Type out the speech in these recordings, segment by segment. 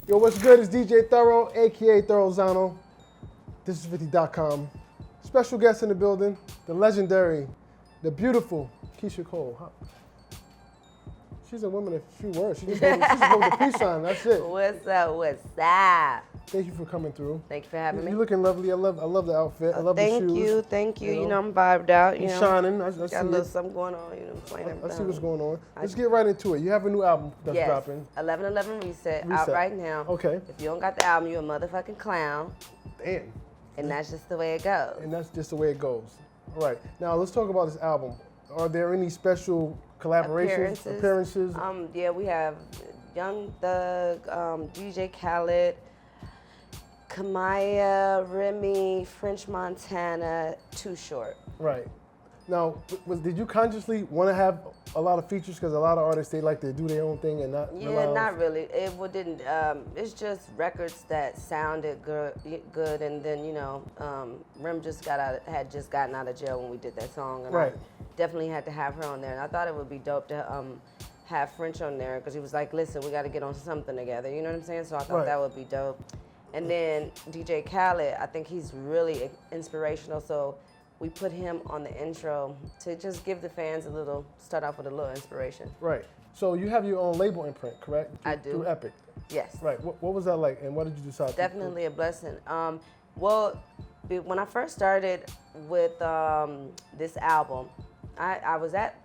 Yo, what's good? It's DJ Thorough, aka Thorowzano. This is 50.com. Special guest in the building, the legendary, the beautiful Keyshia Cole. She's a woman of few words. She just holds the peace sign. That's it. What's up? What's up? Thank you for coming through. Thank you for having me. You're looking lovely. I love the outfit. I love the shoes. Thank you. You know, I'm vibed out. You're shining. I got see a little something going on. You know what I'm saying? I see what's going on. Let's get right into it. You have a new album that's dropping. 11/11 Reset out right now. Okay. If you don't got the album, you're a motherfucking clown. Damn. And that's just the way it goes. And that's just the way it goes. All right. Now let's talk about this album. Are there any special collaborations, appearances? Yeah, we have Young Thug, DJ Khaled, Kamaya, Remy, French Montana, Too Short. Right. Now, did you consciously want to have a lot of features? Because a lot of artists, they like to do their own thing and not. Yeah, not really. It didn't. It's just records that sounded good, and then Rem had just gotten out of jail when we did that song, and right. I definitely had to have her on there. And I thought it would be dope to have French on there because he was like, "Listen, we got to get on something together." You know what I'm saying? So I thought that would be dope. And then DJ Khaled, I think he's really inspirational. So we put him on the intro to just give the fans start off with a little inspiration. Right. So you have your own label imprint, correct? I do. Through Epic. Yes. Right. What was that like, and what did you decide? Definitely a blessing. Well, when I first started with this album, I was at,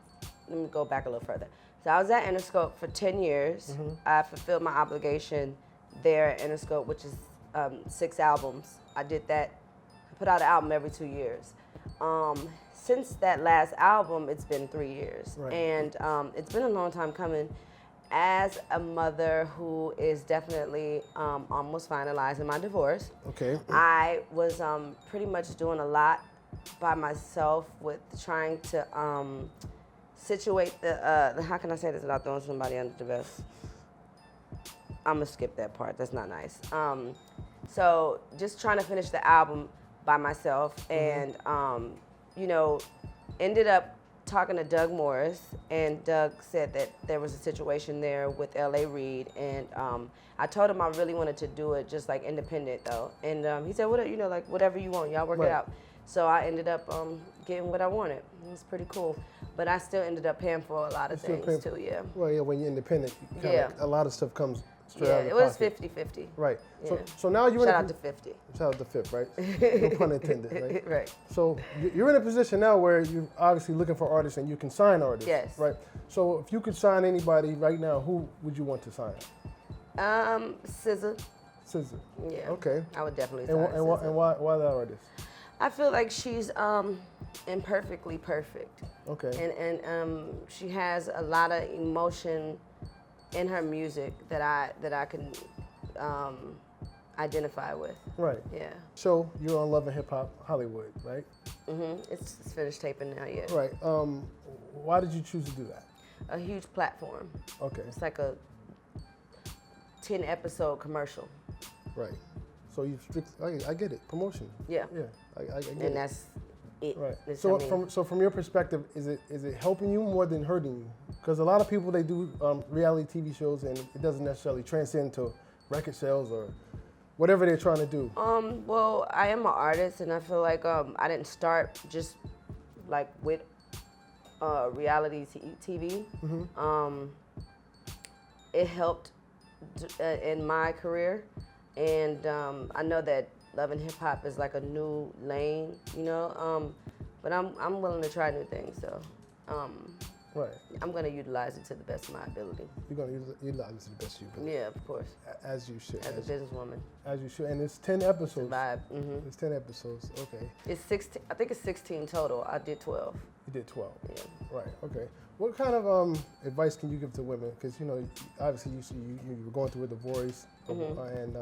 let me go back a little further. So I was at Interscope for 10 years. Mm-hmm. I fulfilled my obligation there at Interscope, which is 6 albums. I did that, I put out an album every 2 years. Since that last album, it's been 3 years. Right. And it's been a long time coming. As a mother who is definitely almost finalizing my divorce, okay, I was pretty much doing a lot by myself with trying to situate the, how can I say this without throwing somebody under the bus? I'm gonna skip that part, that's not nice. So just trying to finish the album by myself, and ended up talking to Doug Morris, and Doug said that there was a situation there with L.A. Reid, and I told him I really wanted to do it just like independent though, and he said, whatever you want, y'all work it out. So I ended up getting what I wanted. It was pretty cool, but I still ended up paying for a lot of things too. Yeah. Well, yeah, when you're independent, a lot of stuff comes straight out of it your was 50-50. Right. Yeah. So now you're Shout out to 50. Shout out to 50, right? No pun intended, right? Right. So you're in a position now where you're obviously looking for artists and you can sign artists. Yes. Right. So if you could sign anybody right now, who would you want to sign? SZA. SZA. Yeah. Okay. I would definitely sign SZA. And why that artist? I feel like she's imperfectly perfect. Okay. And she has a lot of emotion in her music that I can identify with. Right. Yeah. So you're on Love and Hip Hop Hollywood, right? Mm-hmm. It's finished taping now, yeah. Right. Why did you choose to do that? A huge platform. Okay. It's like a 10-episode commercial. Right. So I get it. Promotion. Yeah. Yeah. I get it. And that's it. Right. So from your perspective, is it helping you more than hurting you? Because a lot of people, they do reality TV shows and it doesn't necessarily transcend to record sales or whatever they're trying to do. Well, I am an artist, and I feel like I didn't start just like with reality TV. Mm-hmm. It helped in my career, and I know that Love and Hip Hop is like a new lane, but I'm willing to try new things, so. Right. I'm going to utilize it to the best of my ability. You're going to utilize it to the best of your ability. Yeah, of course. As you should. As a businesswoman. As you should. And it's 10 episodes. Vibe. Mm-hmm. It's 10 episodes. Okay. It's 16. I think it's 16 total. I did 12. You did 12. Yeah. Right. Okay. What kind of advice can you give to women? Because obviously you were going through a divorce, mm-hmm. And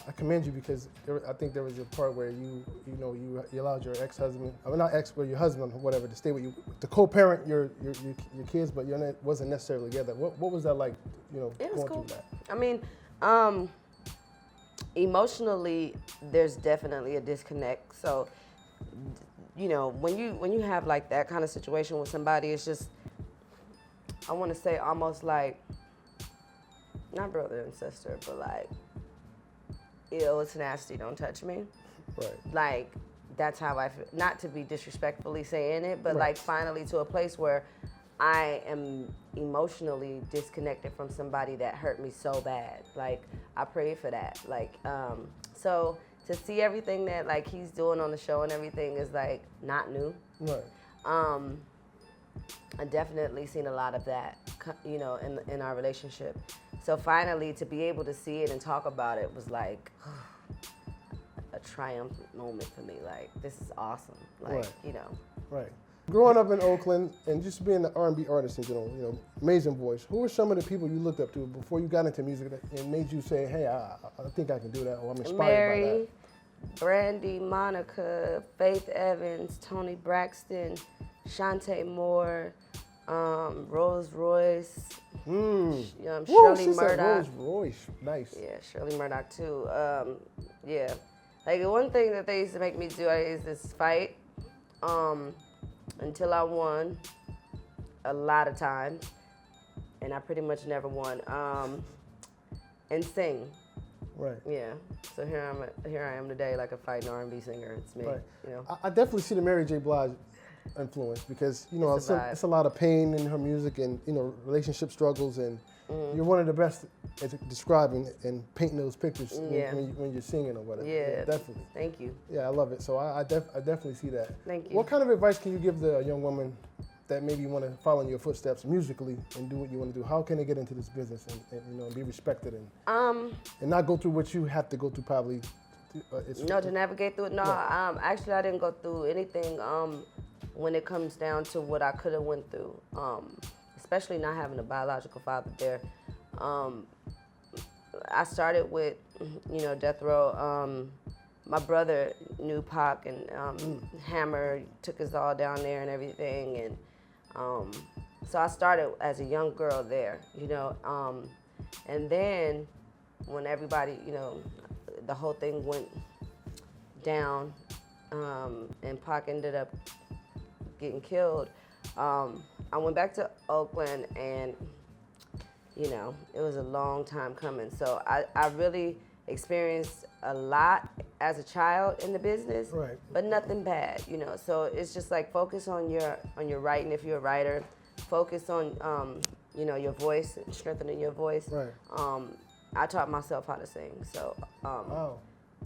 I commend you because I think there was a part where you allowed your ex-husband, not ex, but your husband or whatever, to stay with you, to co-parent your kids, but you wasn't necessarily together. What was that like? It was going cool. through that. I mean, emotionally, there's definitely a disconnect. So, when you have like that kind of situation with somebody, it's just, I want to say almost like not brother and sister, but like, ew, it's nasty, don't touch me. Right. Like, that's how I feel. Not to be disrespectfully saying it, but Right. like finally to a place where I am emotionally disconnected from somebody that hurt me so bad. Like, I prayed for that. Like, so to see everything that like he's doing on the show and everything is like not new. Right. I definitely seen a lot of that, you know, in our relationship. So finally to be able to see it and talk about it was like a triumphant moment for me. Like, this is awesome. Like, Right. you know. Right. Growing up in Oakland and just being an R&B artist in general, you know, amazing voice. Who were some of the people you looked up to before you got into music and made you say, hey, I think I can do that, or I'm inspired by Mary, that? Brandy, Monica, Faith Evans, Toni Braxton, Shantae Moore, Rose Royce, Shirley Murdoch. Rose Royce, nice. Yeah, Shirley Murdoch too. Yeah, like the one thing that they used to make me do is this fight until I won a lot of times, and I pretty much never won. And sing. Right. Yeah. So here I am today, like a fighting R&B singer. It's me. Right. You know. I definitely see the Mary J. Blige influence because, you know, It's a vibe. it's a lot of pain in her music and, you know, relationship struggles, and you're one of the best at describing and painting those pictures Yeah. when you're singing or whatever. Yeah. Definitely. Thank you. Yeah, I love it. So I definitely see that. Thank you. What kind of advice can you give the young woman that maybe want to follow in your footsteps musically and do what you want to do? How can they get into this business and you know, be respected and not go through what you have to go through probably? To navigate through it. No, actually I didn't go through anything when it comes down to what I could have went through. Especially not having a biological father there. I started with, you know, Death Row. My brother knew Pac and Hammer took us all down there and everything, and so I started as a young girl there, you know, and then when everybody, you know, the whole thing went down, and Pac ended up getting killed, I went back to Oakland, and you know, it was a long time coming. So I really experienced a lot as a child in the business, Right. but nothing bad, you know. So it's just like focus on your writing if you're a writer. Focus on you know, your voice and strengthening your voice. Right. I taught myself how to sing, so Wow.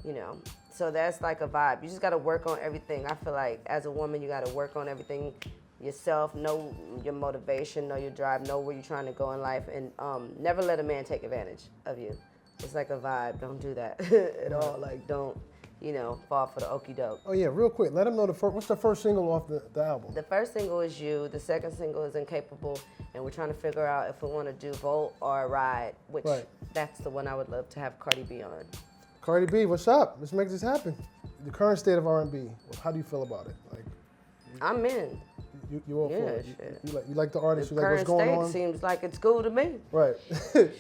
you know, so that's like a vibe. You just got to work on everything. I feel like as a woman, you got to work on everything yourself, know your motivation, know your drive, know where you're trying to go in life, and never let a man take advantage of you. It's like a vibe. Don't do that at all. Like, don't, you know, fall for the okie doke. Oh yeah, real quick, let them know what's the first single off the album? The first single is You. The second single is Incapable, and we're trying to figure out if we want to do Volt or Ride, which that's the one I would love to have Cardi B on. Cardi B, what's up? Let's make this happen. The current state of R&B, how do you feel about it? Like, I'm in. you all for Yeah, it? shit. You like the artist? The You like what's current going state on? seems like it's cool to me. Right.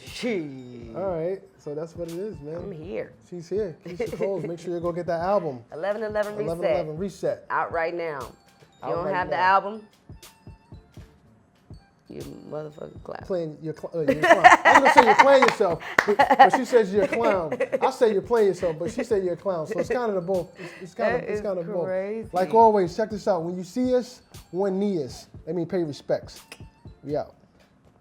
She. All right. So that's what it is, man. I'm here. She's here. Keyshia Coles. Make sure you go get that album. 11/11 Reset. 11/11 Reset. Out right now. If Out you don't right have the now. album, you motherfucking clap. Playing you're a clown. I was gonna say you're playing yourself, but she says you're a clown. I say you're playing yourself, but she said you're a clown. So it's kind of the both. It's kind That of is both. crazy. Like always, check this out. When you see us, one knee us. That means pay respects. We out.